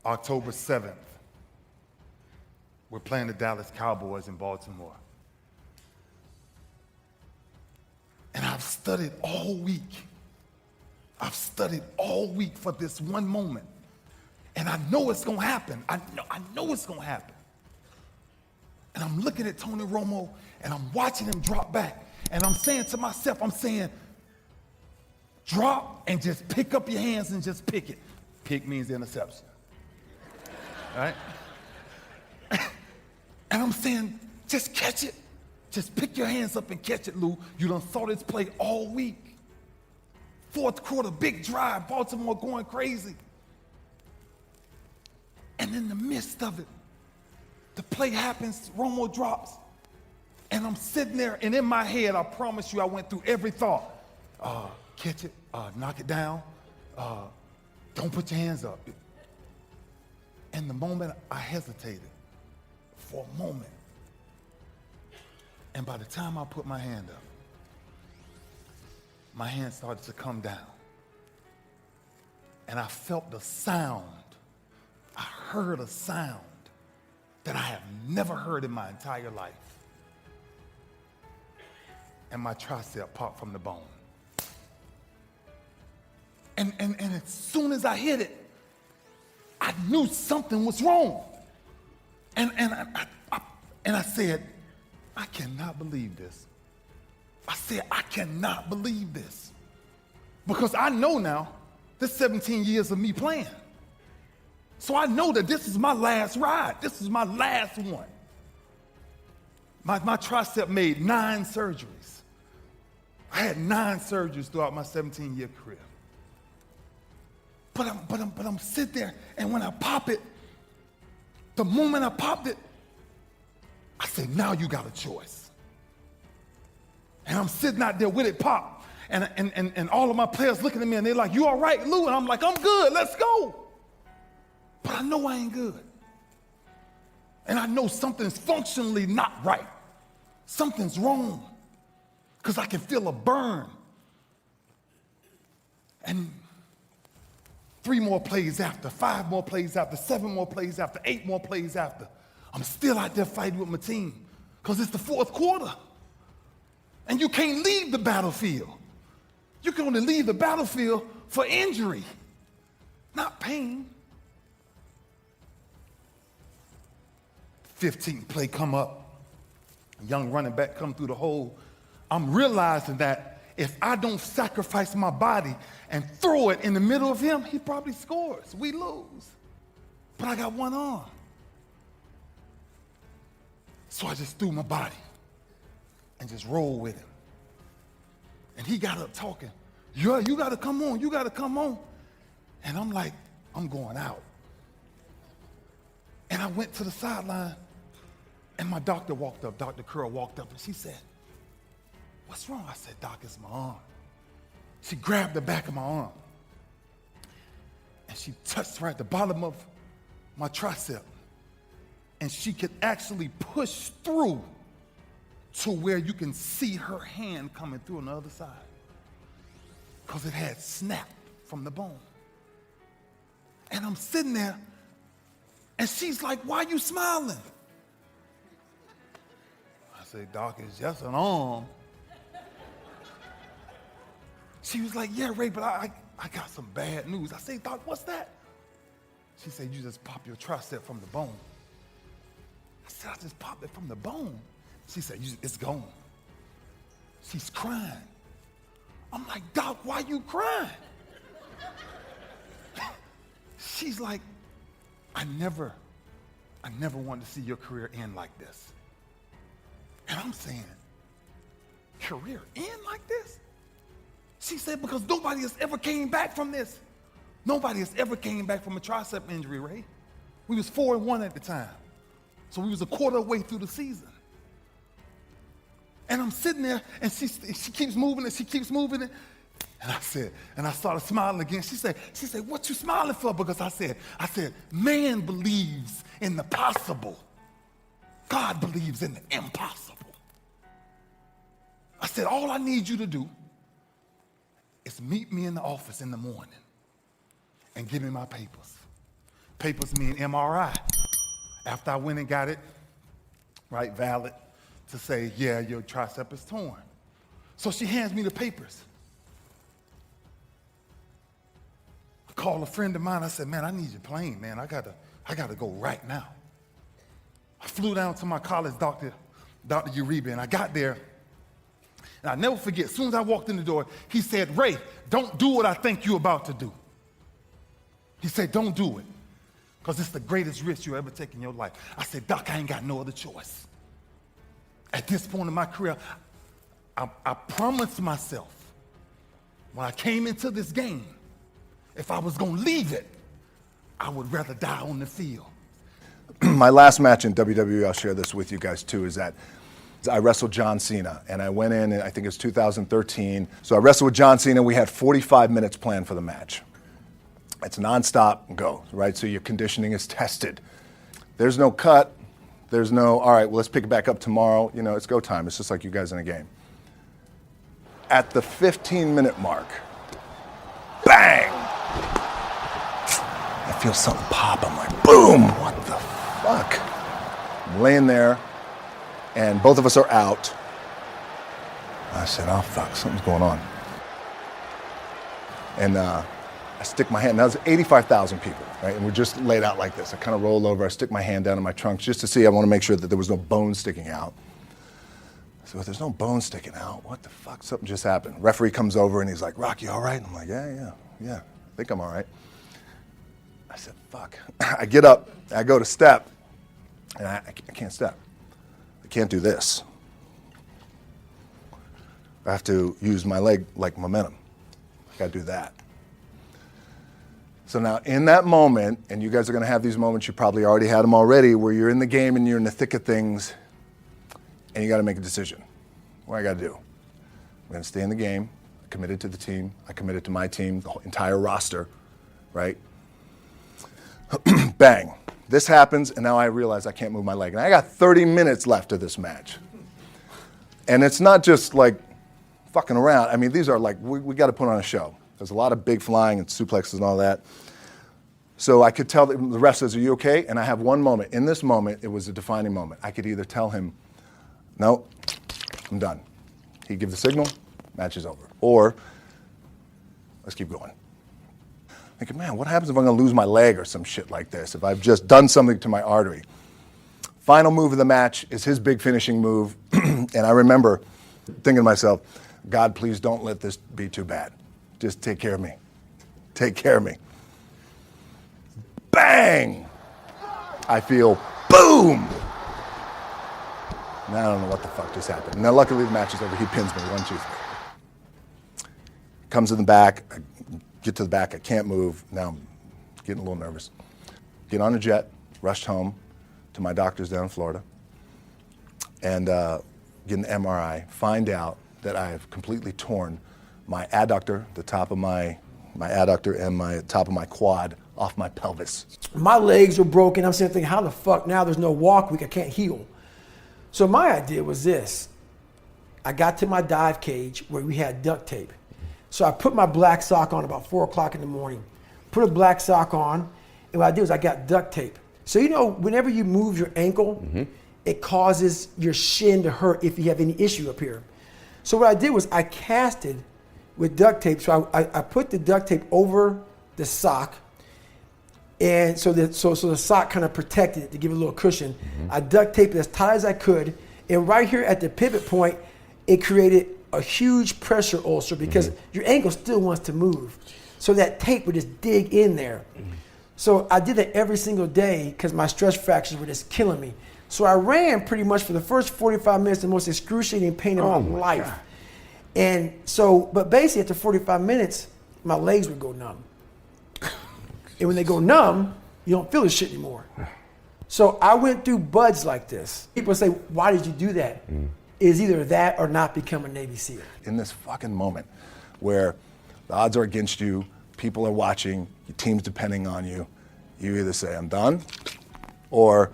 October 7th. We're playing the Dallas Cowboys in Baltimore. And I've studied all week. I've studied all week for this one moment. And I know it's going to happen. I know it's going to happen. And I'm looking at Tony Romo, and I'm watching him drop back. And I'm saying to myself, drop and just pick up your hands and just pick it. Pick means interception. Right? And I'm saying, just catch it. Just pick your hands up and catch it, Lou. You done saw this play all week. Fourth quarter, big drive, Baltimore going crazy. And in the midst of it, the play happens, Romo drops, and I'm sitting there, and in my head, I promise you, I went through every thought. Catch it, knock it down, don't put your hands up. And the moment I hesitated, for a moment, and by the time I put my hand up, my hand started to come down. And I felt the sound. I heard a sound that I have never heard in my entire life. And my tricep popped from the bone. And as soon as I hit it, I knew something was wrong. And I said, I cannot believe this. I said, I cannot believe this. Because I know now, this 17 years of me playing. So I know that this is my last ride. This is my last one. My tricep made 9 surgeries. I had 9 surgeries throughout my 17-year career. But I'm sitting there, and when I pop it, the moment I popped it, I said, now you got a choice. And I'm sitting out there with it pop, and all of my players looking at me, and they're like, you all right, Lou? And I'm like, I'm good, let's go. But I know I ain't good. And I know something's functionally not right. Something's wrong, because I can feel a burn. And 3 more plays after, 5 more plays after, 7 more plays after, 8 more plays after, I'm still out there fighting with my team, because it's the 4th quarter. And you can't leave the battlefield. You can only leave the battlefield for injury, not pain. 15th play come up, a young running back come through the hole. I'm realizing that if I don't sacrifice my body and throw it in the middle of him, he probably scores. We lose. But I got one arm. So I just threw my body and just rolled with him. And he got up talking, yeah, you got to come on, you got to come on. And I'm like, I'm going out. And I went to the sideline, and my doctor walked up, Dr. Curl walked up, and she said, what's wrong? I said, Doc, it's my arm. She grabbed the back of my arm, and she touched right at the bottom of my tricep, and she could actually push through to where you can see her hand coming through on the other side, because it had snapped from the bone. And I'm sitting there, and she's like, why are you smiling? I say, Doc, it's just an arm. She was like, yeah, Ray, but I got some bad news. I say, Doc, what's that? She said, you just popped your tricep from the bone. I said, I just popped it from the bone. She said, it's gone. She's crying. I'm like, Doc, why you crying? She's like, I never wanted to see your career end like this. And I'm saying, career end like this? She said, because nobody has ever came back from this. Nobody has ever came back from a tricep injury, Ray. We was 4-1 at the time. So we was a quarter way through the season. And I'm sitting there, and she keeps moving it, she keeps moving it. And I started smiling again. She said, what you smiling for? Because I said, man believes in the possible. God believes in the impossible. I said, all I need you to do is meet me in the office in the morning and give me my papers. Papers mean MRI. After I went and got it, right, valid, to say, yeah, your tricep is torn. So she hands me the papers. I called a friend of mine. I said, man, I need your plane, man. I gotta go right now. I flew down to my college doctor, Dr. Uribe, and I got there. And I'll never forget, as soon as I walked in the door, he said, Ray, don't do what I think you're about to do. He said, don't do it, because it's the greatest risk you ever take in your life. I said, Doc, I ain't got no other choice. At this point in my career, I promised myself when I came into this game, if I was going to leave it, I would rather die on the field. My last match in WWE, I'll share this with you guys too, is that I wrestled John Cena, and I went in, I think it was 2013. So I wrestled with John Cena. We had 45 minutes planned for the match. It's nonstop go, right? So your conditioning is tested. There's no cut. There's no, all right, well, let's pick it back up tomorrow. You know, it's go time. It's just like you guys in a game. At the 15-minute mark, bang! I feel something pop. I'm like, boom! What the fuck? I'm laying there, and both of us are out. I said, oh, fuck, something's going on. And I stick my hand, now there's 85,000 people, right? And we're just laid out like this. I kind of roll over, I stick my hand down in my trunks just to see, I want to make sure that there was no bone sticking out. So if there's no bone sticking out, what the fuck? Something just happened. Referee comes over and he's like, Rock, you all right? And I'm like, yeah, I think I'm all right. I said, fuck. I get up, I go to step, and I can't step. I can't do this. I have to use my leg like momentum. I gotta do that. So now in that moment, and you guys are gonna have these moments, you probably already had them already, where you're in the game and you're in the thick of things, and you gotta make a decision. What I gotta do? I'm gonna stay in the game, I committed to the team, I committed to my team, the whole entire roster, right? Bang. This happens, and now I realize I can't move my leg. And I got 30 minutes left of this match. And it's not just like fucking around. I mean, these are like, we got to put on a show. There's a lot of big flying and suplexes and all that. So I could tell, the ref says, are you okay? And I have one moment. In this moment, it was a defining moment. I could either tell him, no, I'm done. He'd give the signal, match is over. Or, let's keep going. Thinking, man, what happens if I'm going to lose my leg or some shit like this, if I've just done something to my artery? Final move of the match is his big finishing move. And I remember thinking to myself, God, please don't let this be too bad. Just take care of me. Take care of me. Bang! I feel boom! Now I don't know what the fuck just happened. Now luckily the match is over. He pins me, 1, 2, 3. Comes in the back. I get to the back, I can't move. Now I'm getting a little nervous. Get on a jet, rushed home to my doctor's down in Florida, and get an MRI, find out that I have completely torn my adductor, the top of my adductor and my top of my quad off my pelvis. My legs were broken. I'm sitting thinking, how the fuck now there's no walk week, I can't heal. So my idea was this. I got to my dive cage where we had duct tape. So I put my black sock on about 4 o'clock in the morning, put a black sock on, and what I did was I got duct tape. So you know, whenever you move your ankle, it causes your shin to hurt if you have any issue up here. So what I did was I casted with duct tape. So I put the duct tape over the sock, and so the sock kind of protected it to give it a little cushion. I duct taped it as tight as I could, and right here at the pivot point, it created a huge pressure ulcer because your ankle still wants to move. So that tape would just dig in there. So I did that every single day because my stress fractures were just killing me. So I ran pretty much for the first 45 minutes, the most excruciating pain of my life. God. And so, but basically after 45 minutes, my legs would go numb. And when they go numb, you don't feel this shit anymore. So I went through buds like this. People say, why did you do that? Is either that or not become a Navy SEAL. In this fucking moment where the odds are against you, people are watching, your team's depending on you, you either say, I'm done, or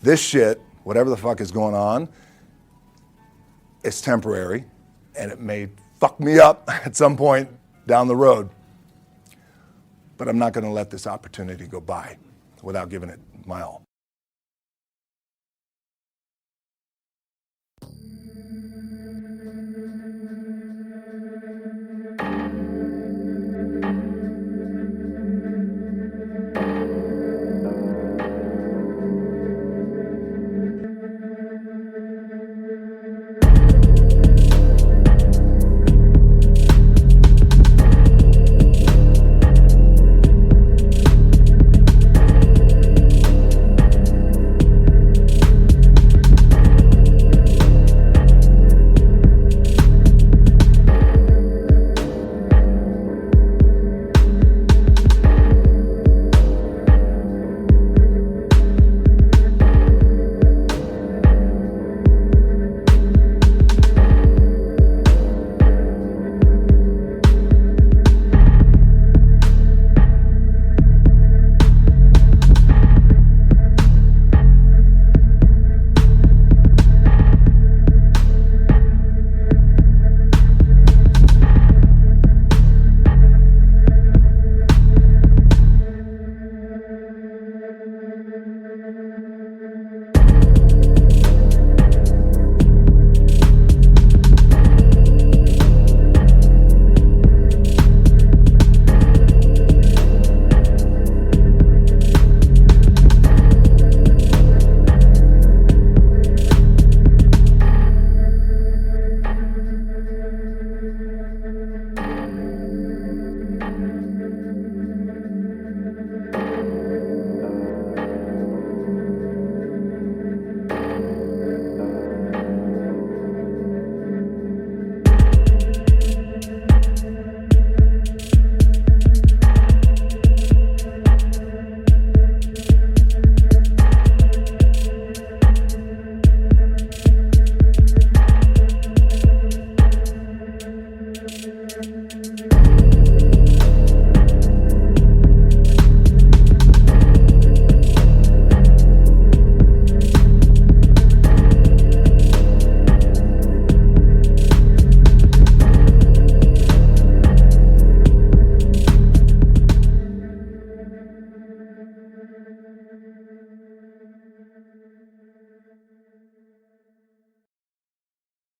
this shit, whatever the fuck is going on, it's temporary, and it may fuck me up at some point down the road, but I'm not gonna let this opportunity go by. without giving it my all.